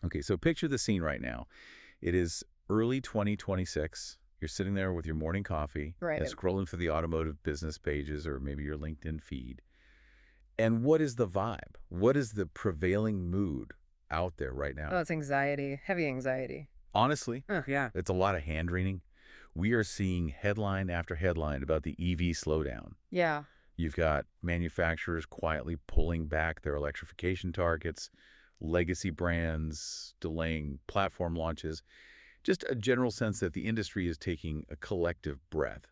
Okay, so picture the scene right now. It is early 2026. You're sitting there with your morning coffee Right. and scrolling through the automotive business pages or maybe your LinkedIn feed. And what is the vibe? What is the prevailing mood out there right Oh, now? it's anxiety, heavy anxiety. Honestly, Oh, yeah. it's a lot of hand-wringing. We are seeing headline after headline about the EV slowdown. Yeah. You've got manufacturers quietly pulling back their electrification targets, legacy brands delaying platform launches, just a general sense that the industry is taking a collective breath,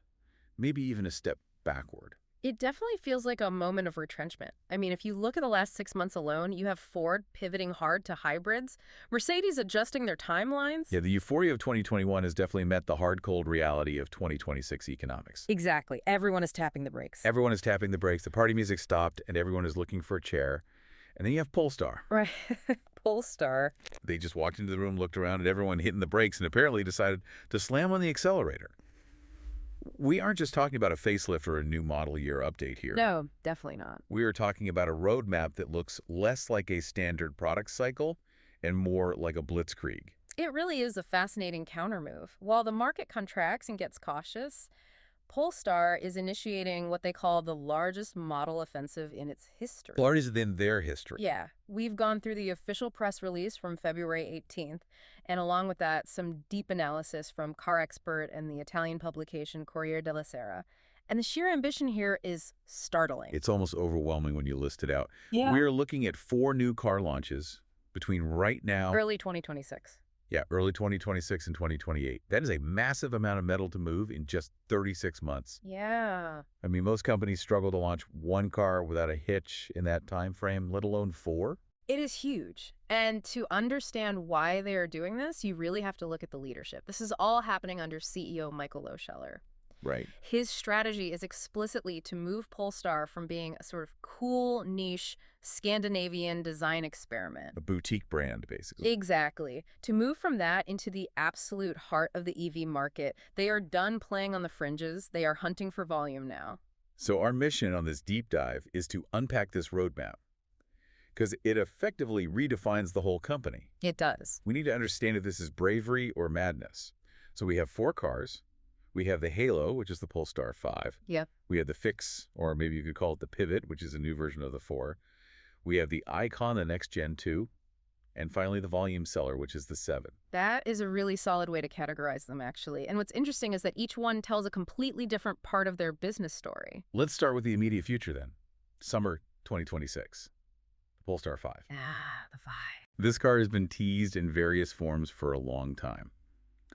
maybe even a step backward. It definitely feels like a moment of retrenchment. I mean, if you look at the last 6 months alone, you have Ford pivoting hard to hybrids, Mercedes adjusting their timelines. Yeah, the euphoria of 2021 has definitely met the hard, cold reality of 2026 economics. Exactly. Everyone is tapping the brakes. Everyone is tapping the brakes, the party music stopped, and everyone is looking for a chair. And then you have Polestar. Right. Polestar. They just walked into the room, looked around at everyone hitting the brakes, and apparently decided to slam on the accelerator. We aren't just talking about a facelift or a new model year update here. No, definitely not. We are talking about a roadmap that looks less like a standard product cycle and more like a blitzkrieg. It really is a fascinating countermove. While the market contracts and gets cautious, Polestar is initiating what they call the largest model offensive in its history. Larger than their history. Yeah, we've gone through the official press release from February 18th, and along with that, some deep analysis from Car Expert and the Italian publication Corriere della Sera. And the sheer ambition here is startling. It's almost overwhelming when you list it out. Yeah. We're looking at 4 new car launches between right now... Early 2026. Yeah, early 2026 and 2028. That is a massive amount of metal to move in just 36 months. Yeah. I mean, most companies struggle to launch 1 car without a hitch in that time frame, let alone 4. It is huge. And to understand why they are doing this, you really have to look at the leadership. This is all happening under CEO Michael Lohscheller. Right. His strategy is explicitly to move Polestar from being a sort of cool, niche, Scandinavian design experiment. A boutique brand, basically. Exactly. To move from that into the absolute heart of the EV market. They are done playing on the fringes. They are hunting for volume now. So our mission on this deep dive is to unpack this roadmap, because it effectively redefines the whole company. It does. We need to understand if this is bravery or madness. So we have 4 cars. We have the Halo, which is the Polestar 5. Yep. We have the Fix, or maybe you could call it the Pivot, which is a new version of the 4. We have the Icon, the Next Gen 2. And finally, the Volume Seller, which is the 7. That is a really solid way to categorize them, actually. And what's interesting is that each one tells a completely different part of their business story. Let's start with the immediate future then. Summer 2026. The Polestar 5. The 5. This car has been teased in various forms for a long time.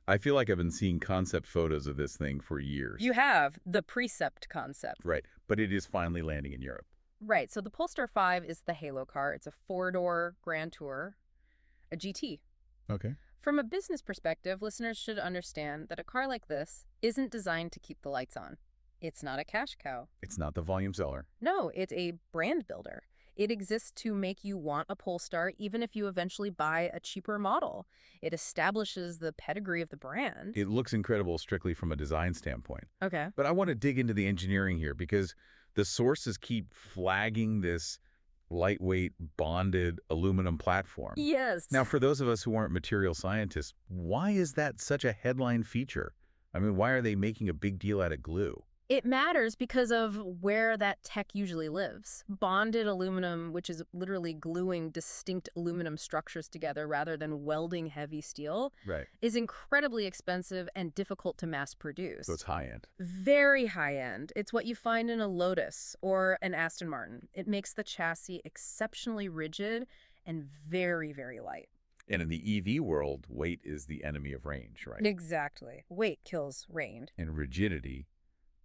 I feel like I've been seeing concept photos of this thing for years. You have the Precept concept. Right, but it is finally landing in Europe. Right, so the Polestar 5 is the Halo car. It's a 4-door Grand Tour, a GT. Okay. From a business perspective, listeners should understand that a car like this isn't designed to keep the lights on. It's not a cash cow. It's not the volume seller. No, it's a brand builder. It exists to make you want a Polestar even if you eventually buy a cheaper model. It establishes the pedigree of the brand. It looks incredible strictly from a design standpoint. Okay. But I want to dig into the engineering here because the sources keep flagging this lightweight bonded aluminum platform. Yes. Now, for those of us who aren't material scientists, why is that such a headline feature? I mean, why are they making a big deal out of glue? It matters because of where that tech usually lives. Bonded aluminum, which is literally gluing distinct aluminum structures together rather than welding heavy steel, Right. is incredibly expensive and difficult to mass produce. So it's high-end. Very high-end. It's what you find in a Lotus or an Aston Martin. It makes the chassis exceptionally rigid and very, very light. And in the EV world, weight is the enemy of range, right? Exactly. Weight kills range. And rigidity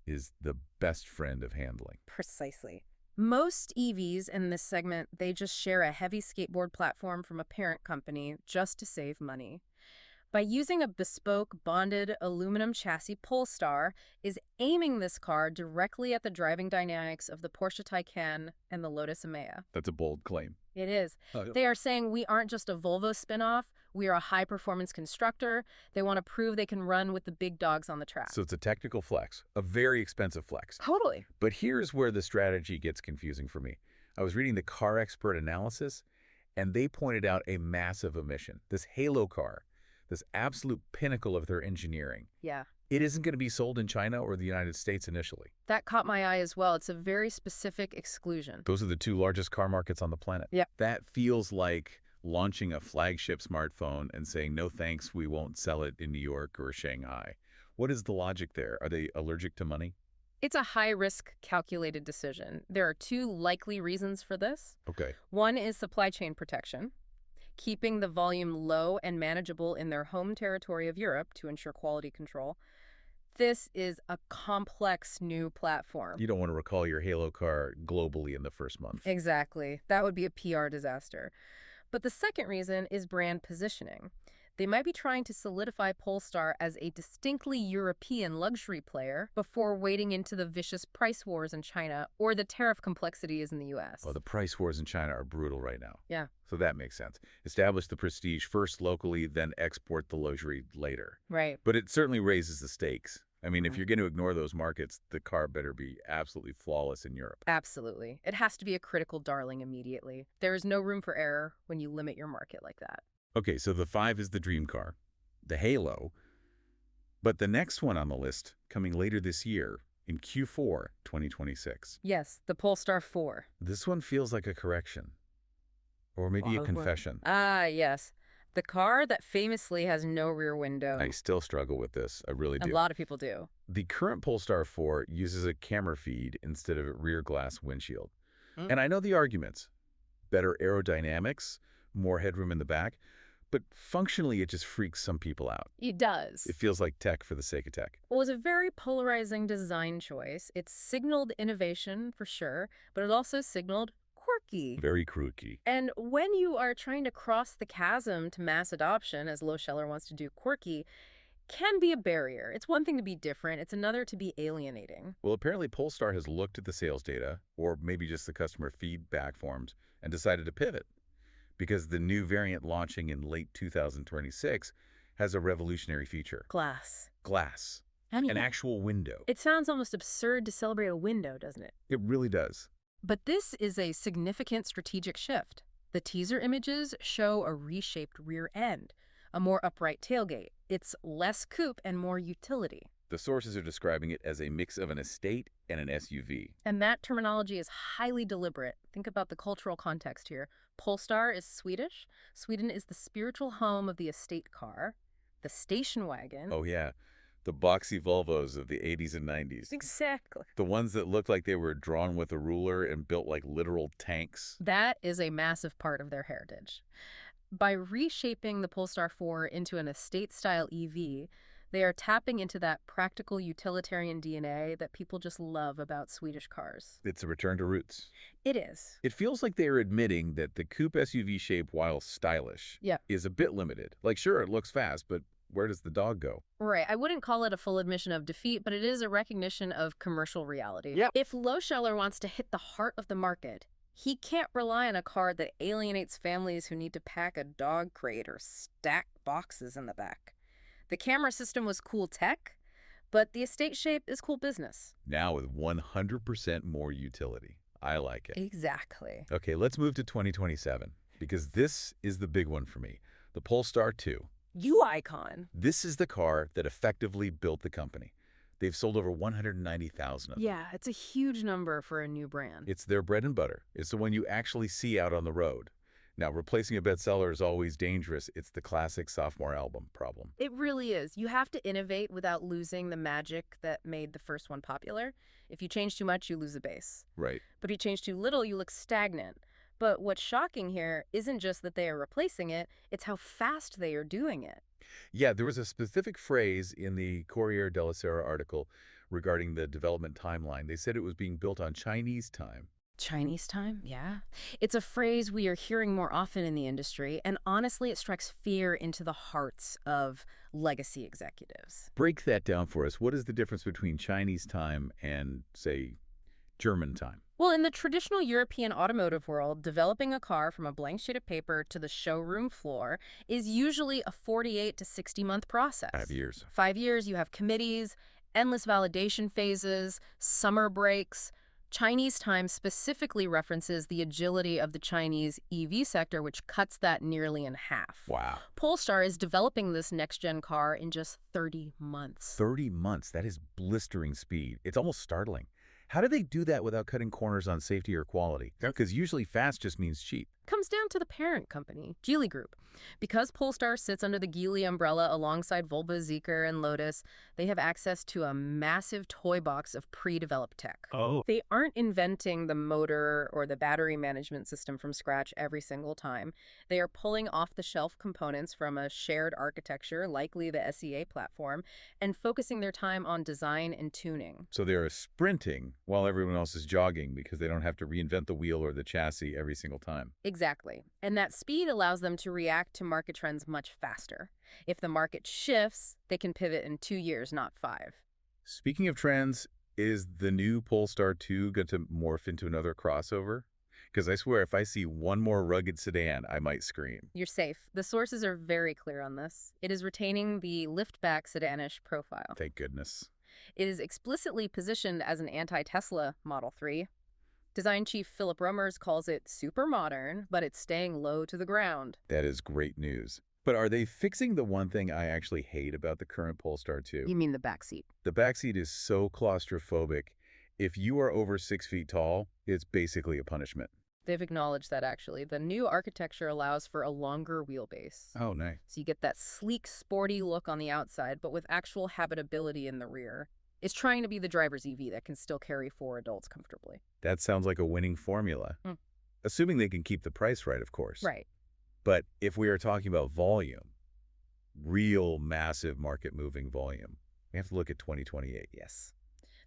is the best friend of handling. Precisely. Most EVs in this segment, they just share a heavy skateboard platform from a parent company just to save money. By using a bespoke bonded aluminum chassis, Polestar is aiming this car directly at the driving dynamics of the Porsche Taycan and the Lotus Emea. That's a bold claim. It is. They are saying we aren't just a Volvo spinoff, we are a high-performance constructor. They want to prove they can run with the big dogs on the track. So it's a technical flex, a very expensive flex. Totally. But here's where the strategy gets confusing for me. I was reading the Car Expert analysis, And they pointed out a massive omission. This Halo car, this absolute pinnacle of their engineering, Yeah. it isn't going to be sold in China or the United States initially. That caught my eye as well. It's a very specific exclusion. Those are the two largest car markets on the planet. Yeah. That feels like launching a flagship smartphone and saying, no thanks, we won't sell it in New York or Shanghai. What is the logic there? Are they allergic to money? It's a high-risk, calculated decision. There are two likely reasons for this. Okay. One is supply chain protection, keeping the volume low and manageable in their home territory of Europe to ensure quality control. This is a complex new platform. You don't want to recall your Halo car globally in the first month. Exactly. That would be a PR disaster. But the second reason is brand positioning. They might be trying to solidify Polestar as a distinctly European luxury player before wading into the vicious price wars in China or the tariff complexities in the U.S. Well, the price wars in China are brutal right now. Yeah. So that makes sense. Establish the prestige first locally, then export the luxury later. Right. But it certainly raises the stakes. I mean, if you're going to ignore those markets, the car better be absolutely flawless in Europe. Absolutely. It has to be a critical darling immediately. There is no room for error when you limit your market like that. Okay, so the 5 is the dream car, the Halo. But the next one on the list, coming later this year, in Q4 2026. Yes, the Polestar 4. This one feels like a correction. Or maybe a confession. Ah, yes. The car that famously has no rear window. I still struggle with this. I really do. A lot of people do. The current Polestar 4 uses a camera feed instead of a rear glass windshield. And I know the arguments. Better aerodynamics, more headroom in the back. But functionally, it just freaks some people out. It does. It feels like tech for the sake of tech. Well, it was a very polarizing design choice. It signaled innovation, for sure, but it also signaled quirky. Very kooky. And when you are trying to cross the chasm to mass adoption, as Lohscheller wants to do, quirky can be a barrier. It's one thing to be different. It's another to be alienating. Well, apparently Polestar has looked at the sales data, or maybe just the customer feedback forms, and decided to pivot. Because the new variant launching in late 2026 has a revolutionary feature. Glass. Glass. I mean, An actual window. it sounds almost absurd to celebrate a window, doesn't it? It really does. But this is a significant strategic shift. The teaser images show a reshaped rear end, a more upright tailgate. It's less coupe and more utility. The sources are describing it as a mix of an estate and an SUV. And that terminology is highly deliberate. Think about the cultural context here. Polestar is Swedish. Sweden is the spiritual home of the estate car, the station wagon. Oh yeah, the boxy Volvos of the 80s and 90s. Exactly. The ones that looked like they were drawn with a ruler and built like literal tanks. That is a massive part of their heritage. By reshaping the Polestar 4 into an estate-style EV, they are tapping into that practical utilitarian DNA that people just love about Swedish cars. It's a return to roots. It is. It feels like they are admitting that the coupe SUV shape, while stylish, Yeah. is a bit limited. Like, sure, it looks fast, but where does the dog go? Right. I wouldn't call it a full admission of defeat, but it is a recognition of commercial reality. Yep. If Lohscheller wants to hit the heart of the market, he can't rely on a car that alienates families who need to pack a dog crate or stack boxes in the back. The camera system was cool tech, but the estate shape is cool business. Now with 100% more utility. I like it. Exactly. Okay, let's move to 2027, because this is the big one for me. The Polestar 2. You icon. This is the car that effectively built the company. They've sold over 190,000 of them. Yeah, it's a huge number for a new brand. It's their bread and butter. It's the one you actually see out on the road. Now, replacing a bestseller is always dangerous. It's the classic sophomore album problem. It really is. You have to innovate without losing the magic that made the first one popular. If you change too much, you lose the base. Right. But if you change too little, you look stagnant. But what's shocking here isn't just that they are replacing it, it's how fast they are doing it. Yeah, there was a specific phrase in the Corriere della Sera article regarding the development timeline. They said it was being built on Chinese time. Chinese time? Yeah. It's a phrase we are hearing more often in the industry, and honestly, it strikes fear into the hearts of legacy executives. Break that down for us. What is the difference between Chinese time and, say, German time? Well, in the traditional European automotive world, developing a car from a blank sheet of paper to the showroom floor is usually a 48 to 60-month process. 5 years. 5 years, you have committees, endless validation phases, summer breaks, Chinese Times specifically references the agility of the Chinese EV sector, which cuts that nearly in half. Wow. Polestar is developing this next-gen car in just 30 months. 30 months. That is blistering speed. It's almost startling. How do they do that without cutting corners on safety or quality? Because usually fast just means cheap. Comes down to the parent company, Geely Group. Because Polestar sits under the Geely umbrella alongside Volvo, Zeekr, and Lotus, they have access to a massive toy box of pre-developed tech. Oh. They aren't inventing the motor or the battery management system from scratch every single time. They are pulling off-the-shelf components from a shared architecture, likely the SEA platform, and focusing their time on design and tuning. So they're sprinting while everyone else is jogging because they don't have to reinvent the wheel or the chassis every single time. Exactly. And that speed allows them to react to market trends much faster. If the market shifts, they can pivot in 2 years, not 5. Speaking of trends, is the new Polestar 2 going to morph into another crossover? Because I swear, if I see one more rugged sedan, I might scream. You're safe. The sources are very clear on this. It is retaining the liftback sedanish profile. Thank goodness. It is explicitly positioned as an anti-Tesla Model 3. Design chief Philip Rummers calls it super modern, but it's staying low to the ground. That is great news. But are they fixing the one thing I actually hate about the current Polestar 2? You mean the backseat? The backseat is so claustrophobic. If you are over 6 feet tall, it's basically a punishment. They've acknowledged that, actually. The new architecture allows for a longer wheelbase. Oh, nice. So you get that sleek, sporty look on the outside, but with actual habitability in the rear. It's trying to be the driver's EV that can still carry 4 adults comfortably. That sounds like a winning formula. Assuming they can keep the price right, of course. Right. But if we are talking about volume, real massive market-moving volume, we have to look at 2028. Yes.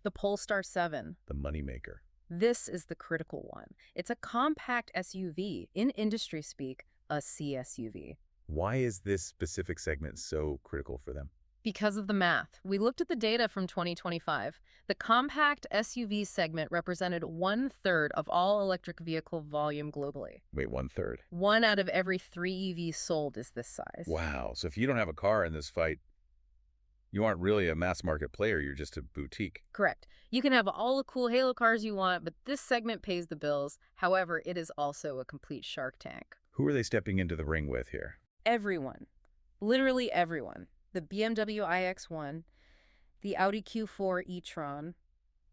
The Polestar 7. The moneymaker. This is the critical one. It's a compact SUV, in industry speak, a CSUV. Why is this specific segment so critical for them? Because of the math. We looked at the data from 2025. The compact SUV segment represented 1/3 of all electric vehicle volume globally. Wait, 1/3. 1 out of every 3 EVs sold is this size. Wow. So if you don't have a car in this fight, you aren't really a mass market player. You're just a boutique. Correct. You can have all the cool Halo cars you want, but this segment pays the bills. However, it is also a complete Shark Tank. Who are they stepping into the ring with here? Everyone. Literally everyone. The BMW iX1, the Audi Q4 e-tron,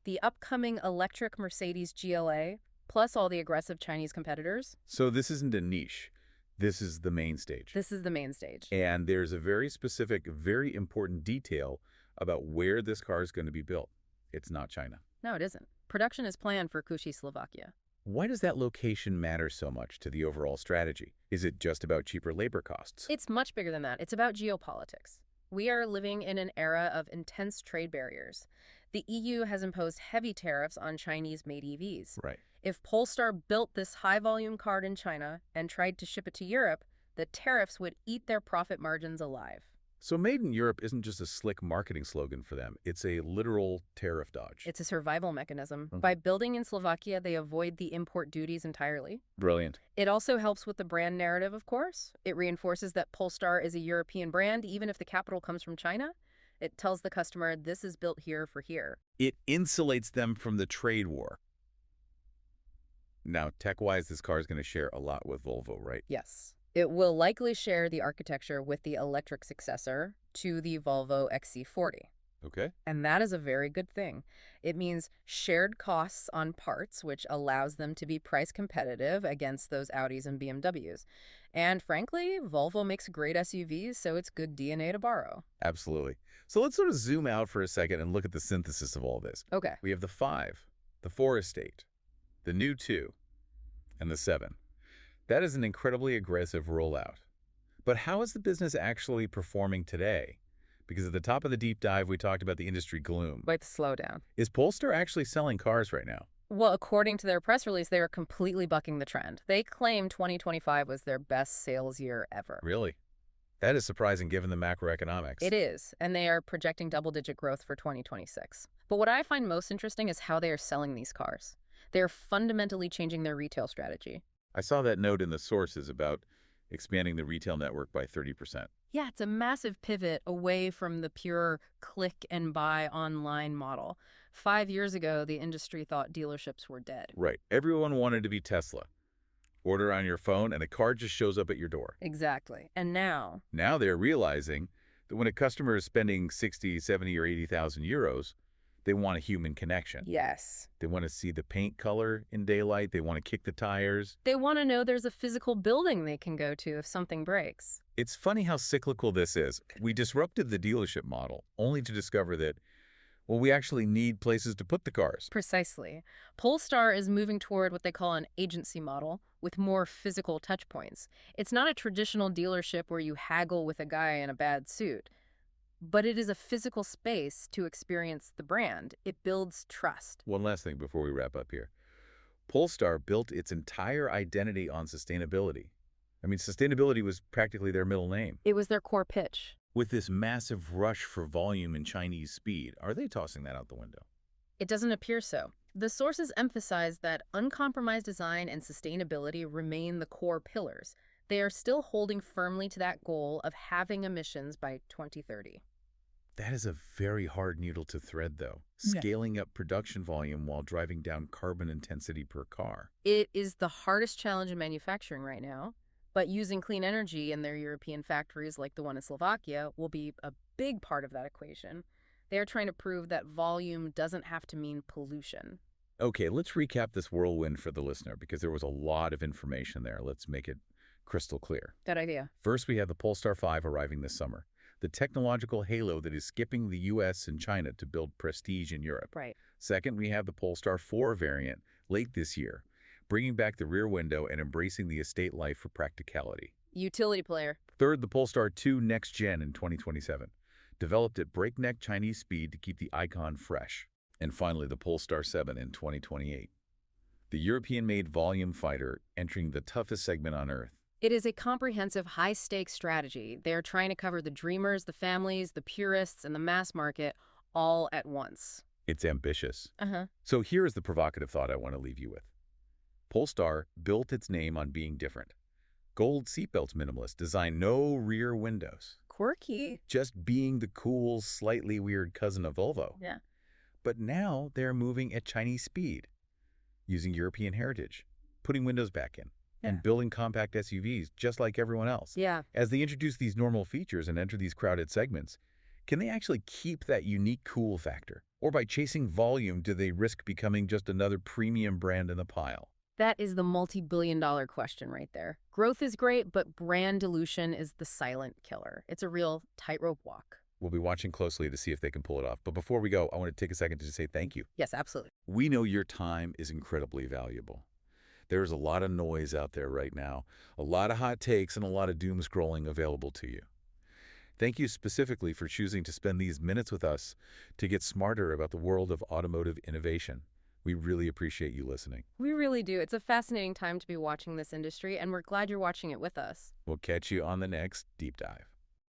the upcoming electric Mercedes GLA, plus all the aggressive Chinese competitors. So this isn't a niche. This is the main stage. This is the main stage. And there's a very specific, very important detail about where this car is going to be built. It's not China. No, it isn't. Production is planned for Kushi, Slovakia. Why does that location matter so much to the overall strategy? Is it just about cheaper labor costs? It's much bigger than that. It's about geopolitics. We are living in an era of intense trade barriers. The EU has imposed heavy tariffs on Chinese-made EVs. Right. If Polestar built this high-volume car in China and tried to ship it to Europe, the tariffs would eat their profit margins alive. So made in Europe isn't just a slick marketing slogan for them. It's a literal tariff dodge. It's a survival mechanism. By building in Slovakia, they avoid the import duties entirely. Brilliant. It also helps with the brand narrative, of course. It reinforces that Polestar is a European brand, even if the capital comes from China. It tells the customer, this is built here for here. It insulates them from the trade war. Now, tech-wise, this car is going to share a lot with Volvo, right? Yes. It will likely share the architecture with the electric successor to the Volvo XC40. Okay. And that is a very good thing. It means shared costs on parts, which allows them to be price competitive against those Audis and BMWs. And frankly, Volvo makes great SUVs, so it's good DNA to borrow. Absolutely. So let's sort of zoom out for a second and look at the synthesis of all this. Okay. We have the 5, the 4 Estate, the new 2, and the 7. That is an incredibly aggressive rollout. But how is the business actually performing today? Because at the top of the deep dive, we talked about the industry gloom. Wait, slow down. Is Polestar actually selling cars right now? Well, according to their press release, they are completely bucking the trend. They claim 2025 was their best sales year ever. Really? That is surprising given the macroeconomics. It is, and they are projecting double-digit growth for 2026. But what I find most interesting is how they are selling these cars. They are fundamentally changing their retail strategy. I saw that note in the sources about expanding the retail network by 30%. Yeah, it's a massive pivot away from the pure click and buy online model. 5 years ago, the industry thought dealerships were dead. Right. Everyone wanted to be Tesla. Order on your phone and a car just shows up at your door. Exactly. And now, Now they're realizing that when a customer is spending 60, 70, or 80,000 euros, they want a human connection. yes, They want to see the paint color in daylight. They want to kick the tires. they want to know there's a physical building they can go to if something breaks. It's funny how cyclical this is. We disrupted the dealership model only to discover that, well, we actually need places to put the cars. Precisely. Polestar is moving toward what they call an agency model with more physical touch points. It's not a traditional dealership where you haggle with a guy in a bad suit, but it is a physical space to experience the brand. It builds trust. One last thing before we wrap up here. Polestar built its entire identity on sustainability. I mean, sustainability was practically their middle name. It was their core pitch. With this massive rush for volume and Chinese speed, are they tossing that out the window? It doesn't appear so. The sources emphasize that uncompromised design and sustainability remain the core pillars. They are still holding firmly to that goal of halving emissions by 2030. That is a very hard needle to thread, though. Yeah. Scaling up production volume while driving down carbon intensity per car. It is the hardest challenge in manufacturing right now, but using clean energy in their European factories like the one in Slovakia will be a big part of that equation. They are trying to prove that volume doesn't have to mean pollution. Okay, let's recap this whirlwind for the listener because there was a lot of information there. Let's make it crystal clear. Good idea. First, we have the Polestar 5 arriving this summer, the technological halo that is skipping the US and China to build prestige in Europe. Right. Second, we have the Polestar 4 variant late this year, bringing back the rear window and embracing the estate life for practicality. Utility player. Third, the Polestar 2 Next Gen in 2027, developed at breakneck Chinese speed to keep the icon fresh. And finally, the Polestar 7 in 2028, the European-made volume fighter entering the toughest segment on Earth. It is a comprehensive, high-stakes strategy. They are trying to cover the dreamers, the families, the purists, and the mass market all at once. It's ambitious. Uh-huh. So here is the provocative thought I want to leave you with. Polestar built its name on being different. Gold seatbelts minimalist, design no rear windows. Quirky. Just being the cool, slightly weird cousin of Volvo. Yeah. But now they're moving at Chinese speed, using European heritage, putting windows back in, and building compact SUVs just like everyone else. Yeah. As they introduce these normal features and enter these crowded segments, can they actually keep that unique cool factor? Or by chasing volume, do they risk becoming just another premium brand in the pile? That is the multi-billion-dollar question right there. Growth is great, but brand dilution is the silent killer. It's a real tightrope walk. We'll be watching closely to see if they can pull it off. But before we go, I want to take a second to say thank you. Yes, absolutely. We know your time is incredibly valuable. There's a lot of noise out there right now, a lot of hot takes, and a lot of doom scrolling available to you. Thank you specifically for choosing to spend these minutes with us to get smarter about the world of automotive innovation. We really appreciate you listening. We really do. It's a fascinating time to be watching this industry, and we're glad you're watching it with us. We'll catch you on the next Deep Dive.